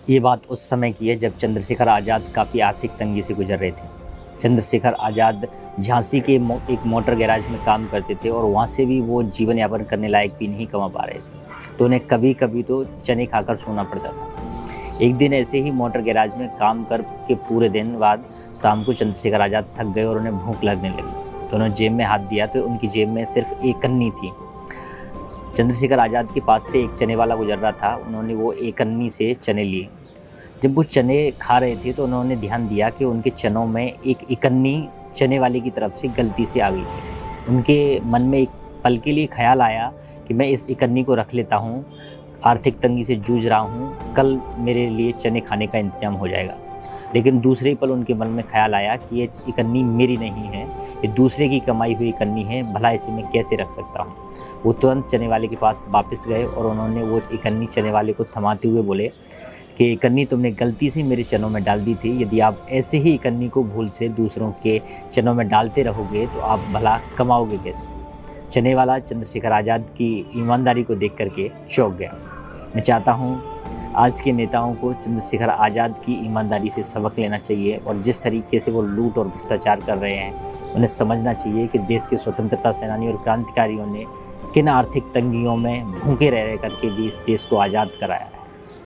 ये बात उस समय की है जब चंद्रशेखर आज़ाद काफ़ी आर्थिक तंगी से गुजर रहे थे। चंद्रशेखर आज़ाद झांसी के एक मोटर गैराज में काम करते थे और वहाँ से भी वो जीवन यापन करने लायक भी नहीं कमा पा रहे थे, तो उन्हें कभी कभी तो चने खाकर सोना पड़ता था। एक दिन ऐसे ही मोटर गैराज में काम कर के पूरे दिन बाद शाम को चंद्रशेखर आज़ाद थक गए और उन्हें भूख लगने लगी, तो उन्होंने जेब में हाथ दिया तो उनकी जेब में सिर्फ एक कन्नी थी। चंद्रशेखर आज़ाद के पास से एक चने वाला गुजर रहा था। उन्होंने वो एक कन्नी से चने लिए। जब वो चने खा रहे थे तो उन्होंने ध्यान दिया कि उनके चनों में एक इकन्नी चने वाले की तरफ से गलती से आ गई थी। उनके मन में एक पल के लिए ख्याल आया कि मैं इस इकन्नी को रख लेता हूँ, आर्थिक तंगी से जूझ रहा हूँ, कल मेरे लिए चने खाने का इंतजाम हो जाएगा। लेकिन दूसरे ही पल उनके मन में ख्याल आया कि ये इकन्नी मेरी नहीं है, ये दूसरे की कमाई हुई इकन्नी है, भला इसे मैं कैसे रख सकता हूँ। वो तुरंत चने वाले के पास वापस गए और उन्होंने वो इकन्नी चने वाले को थमाते हुए बोले कि इकन्नी तुमने गलती से मेरे चनों में डाल दी थी, यदि आप ऐसे ही इकन्नी को भूल से दूसरों के चनों में डालते रहोगे तो आप भला कमाओगे कैसे। चने वाला चंद्रशेखर आज़ाद की ईमानदारी को देख करके चौंक गया। मैं चाहता हूँ आज के नेताओं को चंद्रशेखर आज़ाद की ईमानदारी से सबक लेना चाहिए और जिस तरीके से वो लूट और भ्रष्टाचार कर रहे हैं उन्हें समझना चाहिए कि देश के स्वतंत्रता सेनानी और क्रांतिकारियों ने किन आर्थिक तंगियों में भूखे रह करके भी इस देश को आज़ाद कराया है।